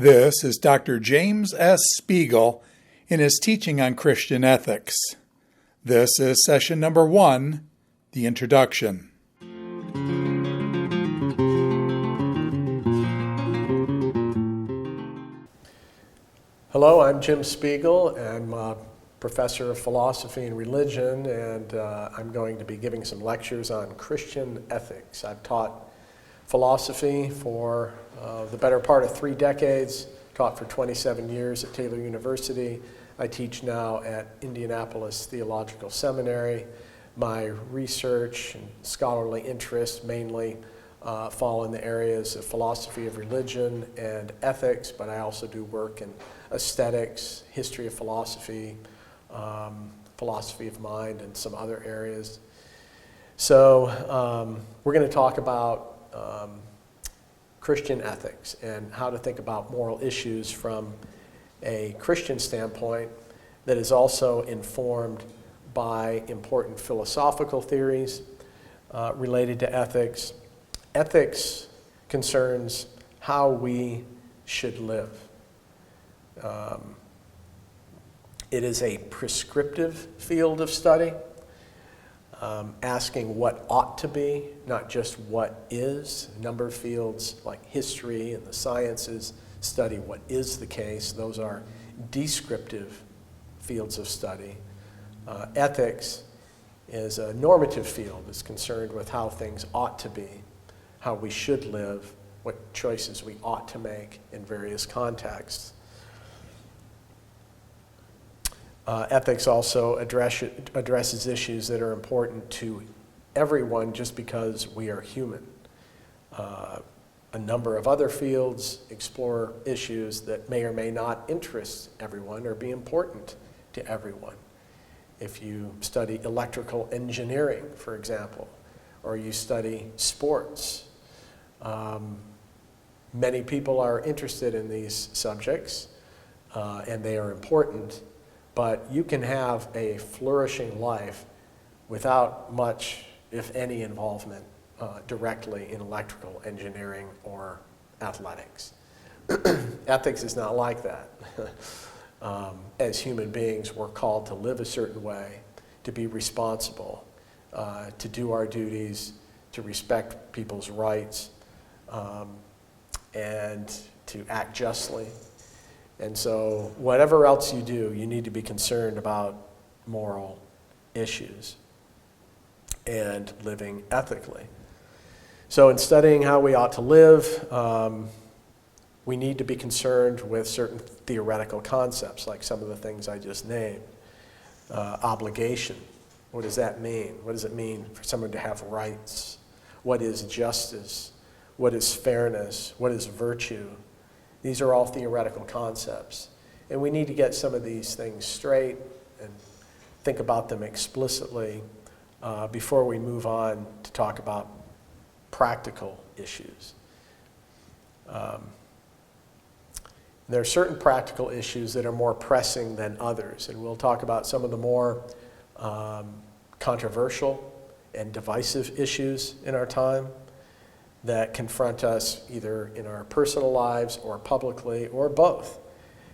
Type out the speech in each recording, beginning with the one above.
This is Dr. James S. Spiegel in his teaching on Christian ethics. This is session number 1, the introduction. Hello, I'm Jim Spiegel. I'm a professor of philosophy and religion, and I'm going to be giving some lectures on Christian ethics. I've taught philosophy for the better part of 3 decades, taught for 27 years at Taylor University. I teach now at Indianapolis Theological Seminary. My research and scholarly interests mainly fall in the areas of philosophy of religion and ethics, but I also do work in aesthetics, history of philosophy, philosophy of mind, and some other areas. So we're going to talk about Christian ethics and how to think about moral issues from a Christian standpoint that is also informed by important philosophical theories related to ethics. Ethics concerns how we should live. It is a prescriptive field of study, asking what ought to be, not just what is. A number of fields like history and the sciences study what is the case. Those are descriptive fields of study. Ethics is a normative field. It's concerned with how things ought to be, how we should live, what choices we ought to make in various contexts. Ethics also addresses issues that are important to everyone just because we are human. A number of other fields explore issues that may or may not interest everyone or be important to everyone. If you study electrical engineering, for example, or you study sports, many people are interested in these subjects, and they are important. But you can have a flourishing life without much, if any, involvement directly in electrical engineering or athletics. Ethics is not like that. As human beings, we're called to live a certain way, to be responsible, to do our duties, to respect people's rights, and to act justly. And so whatever else you do, you need to be concerned about moral issues and living ethically. So in studying how we ought to live, we need to be concerned with certain theoretical concepts, like some of the things I just named. Obligation, what does that mean? What does it mean for someone to have rights? What is justice? What is fairness? What is virtue? These are all theoretical concepts. And we need to get some of these things straight and think about them explicitly before we move on to talk about practical issues. There are certain practical issues that are more pressing than others, and we'll talk about some of the more controversial and divisive issues in our time that confront us either in our personal lives or publicly or both.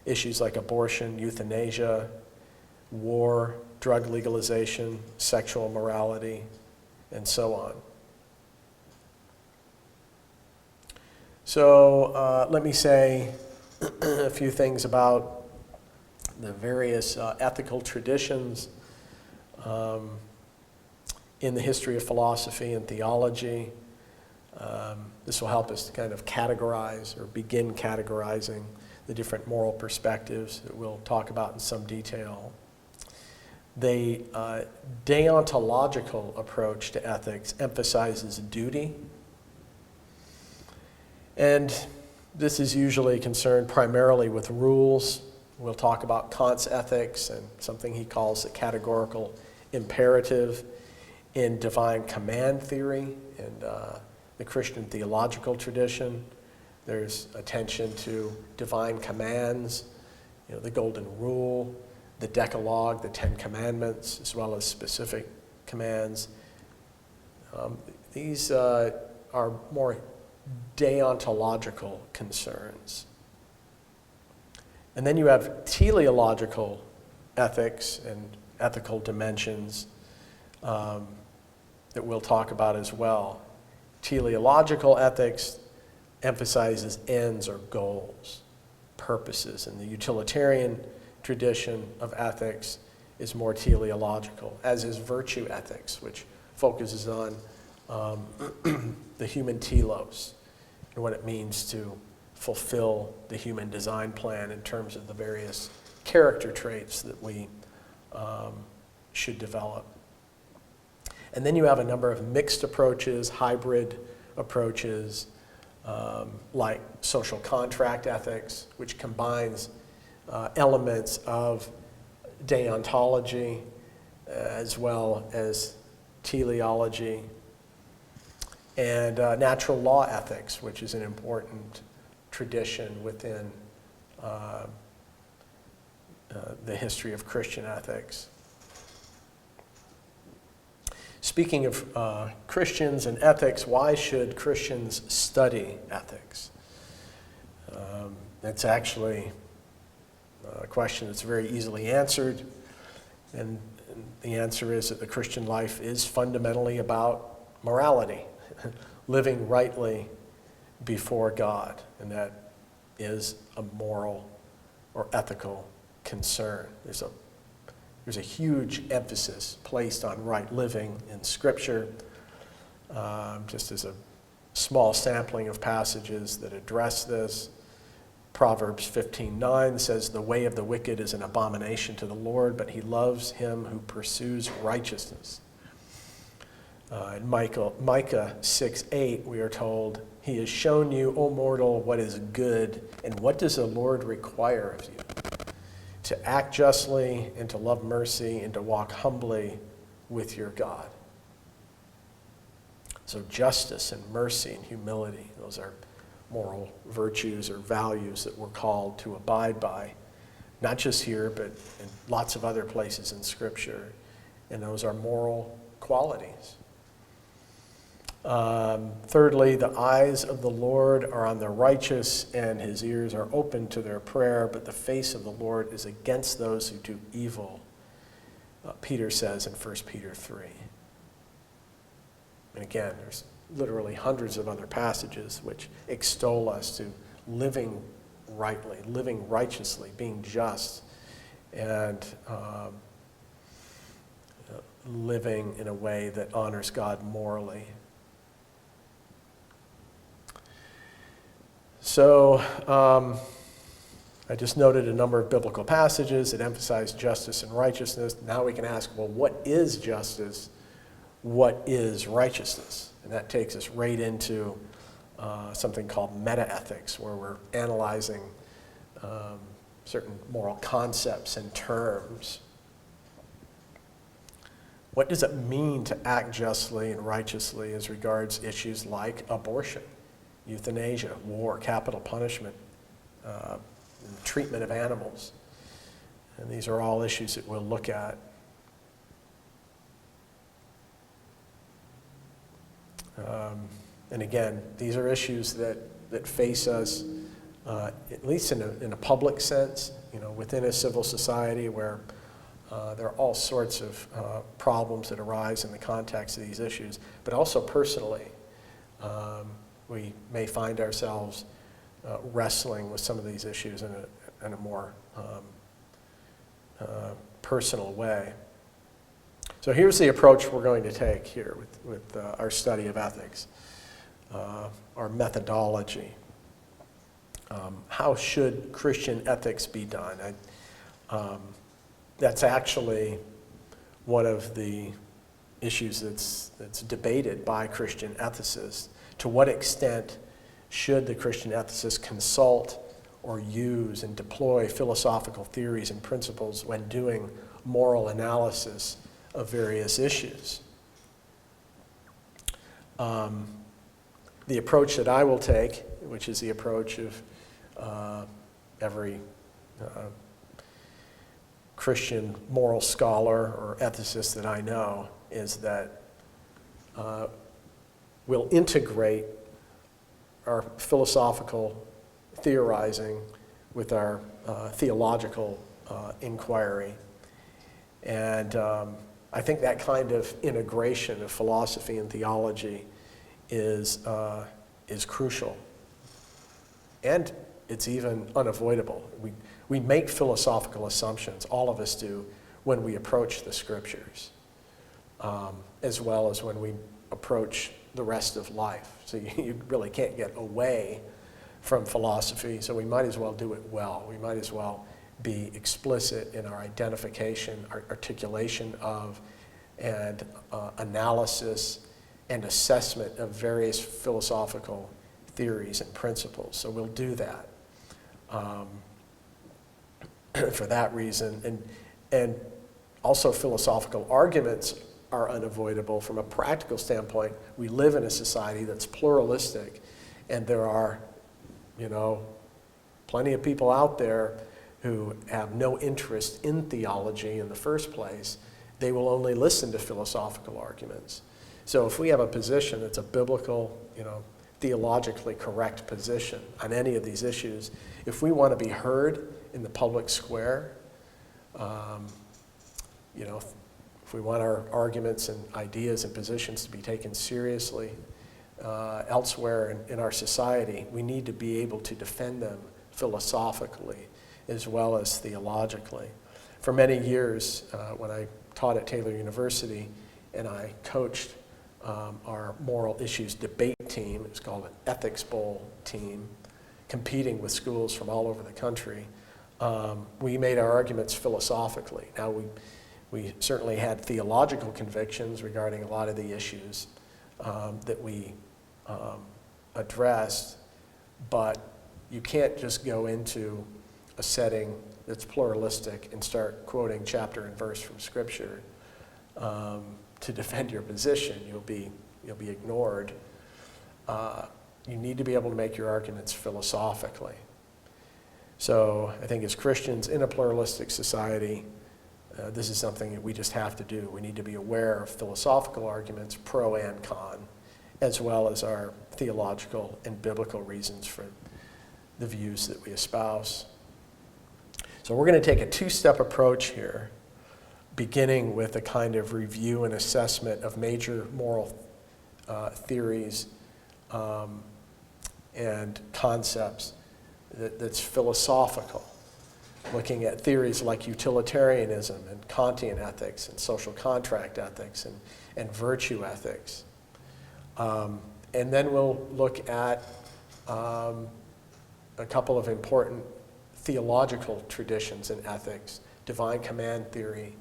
Issues like abortion, euthanasia, war, drug legalization, sexual morality, and so on. So let me say a few things about the various ethical traditions in the history of philosophy and theology. This will help us to kind of categorize or begin categorizing the different moral perspectives that we'll talk about in some detail. The deontological approach to ethics emphasizes duty, and this is usually concerned primarily with rules. We'll talk about Kant's ethics and something he calls the categorical imperative in divine command theory and the Christian theological tradition. There's attention to divine commands, the Golden Rule, the Decalogue, the 10 Commandments, as well as specific commands. These are more deontological concerns. And then you have teleological ethics and ethical dimensions that we'll talk about as well. Teleological ethics emphasizes ends or goals, purposes, and the utilitarian tradition of ethics is more teleological, as is virtue ethics, which focuses on the human telos and what it means to fulfill the human design plan in terms of the various character traits that we should develop. And then you have a number of mixed approaches, hybrid approaches, like social contract ethics, which combines elements of deontology as well as teleology, and natural law ethics, which is an important tradition within the history of Christian ethics. Speaking of Christians and ethics, why should Christians study ethics? It's actually a question that's very easily answered, and the answer is that the Christian life is fundamentally about morality, living rightly before God, and that is a moral or ethical concern. There's a huge emphasis placed on right living in Scripture, just as a small sampling of passages that address this. Proverbs 15:9 says, "The way of the wicked is an abomination to the Lord, but he loves him who pursues righteousness." In Micah 6:8, we are told, "He has shown you, O mortal, what is good, and what does the Lord require of you? To act justly, and to love mercy, and to walk humbly with your God." So justice and mercy and humility, those are moral virtues or values that we're called to abide by, not just here, but in lots of other places in Scripture. And those are moral qualities. Thirdly, the eyes of the Lord are on the righteous, and his ears are open to their prayer, but the face of the Lord is against those who do evil, Peter says in 1 Peter 3. And again, there's literally hundreds of other passages which extol us to living rightly, living righteously, being just, and living in a way that honors God morally. So I just noted a number of biblical passages that emphasize justice and righteousness. Now we can ask, well, what is justice? What is righteousness? And that takes us right into something called metaethics, where we're analyzing certain moral concepts and terms. What does it mean to act justly and righteously as regards issues like abortion, euthanasia, war, capital punishment, treatment of animals? And these are all issues that we'll look at. And again, these are issues that face us, at least in a public sense, within a civil society where there are all sorts of problems that arise in the context of these issues, but also personally. We may find ourselves wrestling with some of these issues in a more personal way. So here's the approach we're going to take here with our study of ethics, our methodology. How should Christian ethics be done? That's actually one of the issues that's debated by Christian ethicists. To what extent should the Christian ethicist consult or use and deploy philosophical theories and principles when doing moral analysis of various issues? The approach that I will take, which is the approach of every Christian moral scholar or ethicist that I know, is that we'll integrate our philosophical theorizing with our theological inquiry. And I think that kind of integration of philosophy and theology is crucial. And it's even unavoidable. We make philosophical assumptions, all of us do, when we approach the scriptures, as well as when we approach the rest of life. So you really can't get away from philosophy, so we might as well do it well. We might as well be explicit in our identification, our articulation of, and analysis and assessment of various philosophical theories and principles. So we'll do that for that reason. And also philosophical arguments are unavoidable from a practical standpoint. We live in a society that's pluralistic, and there are, plenty of people out there who have no interest in theology in the first place. They will only listen to philosophical arguments. So if we have a position that's a biblical, theologically correct position on any of these issues, if we want to be heard in the public square, if we want our arguments and ideas and positions to be taken seriously elsewhere in our society, we need to be able to defend them philosophically as well as theologically. For many years, when I taught at Taylor University and I coached our moral issues debate team, it was called an Ethics Bowl team, competing with schools from all over the country, we made our arguments philosophically. Now, we certainly had theological convictions regarding a lot of the issues that we addressed, but you can't just go into a setting that's pluralistic and start quoting chapter and verse from Scripture to defend your position. You'll be ignored. You need to be able to make your arguments philosophically. So I think as Christians in a pluralistic society, this is something that we just have to do. We need to be aware of philosophical arguments, pro and con, as well as our theological and biblical reasons for the views that we espouse. So we're going to take a two-step approach here, beginning with a kind of review and assessment of major moral theories and concepts that's philosophical, looking at theories like utilitarianism and Kantian ethics and social contract ethics and virtue ethics. And then we'll look at a couple of important theological traditions in ethics, divine command theory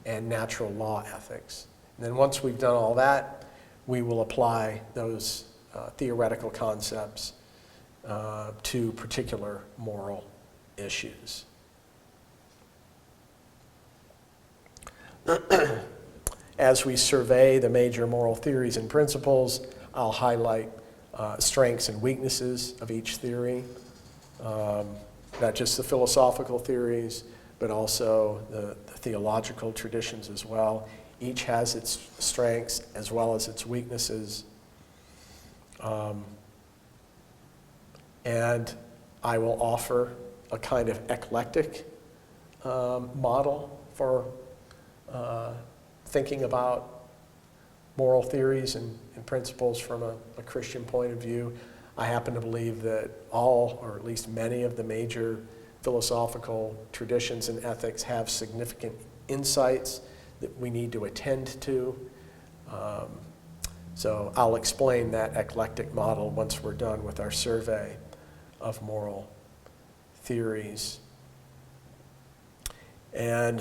and natural law ethics. And then once we've done all that, we will apply those theoretical concepts to particular moral issues. As we survey the major moral theories and principles, I'll highlight strengths and weaknesses of each theory, not just the philosophical theories, but also the theological traditions as well. Each has its strengths as well as its weaknesses. And I will offer a kind of eclectic model for thinking about moral theories and principles from a Christian point of view. I happen to believe that all, or at least many of the major philosophical traditions in ethics have significant insights that we need to attend to. So I'll explain that eclectic model once we're done with our survey of moral theories. And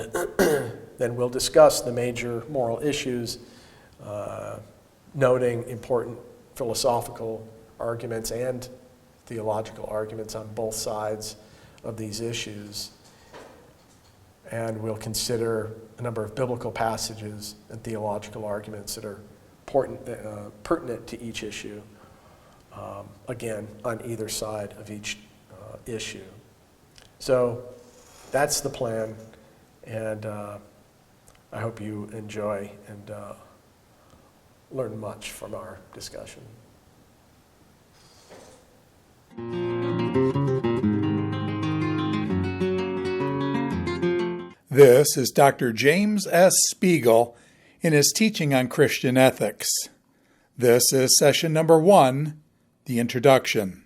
then we'll discuss the major moral issues, noting important philosophical arguments and theological arguments on both sides of these issues. And we'll consider a number of biblical passages and theological arguments that are pertinent to each issue, again, on either side of each issue. So that's the plan, and I hope you enjoy and learn much from our discussion. This is Dr. James S. Spiegel in his teaching on Christian ethics. This is session number 1, the introduction.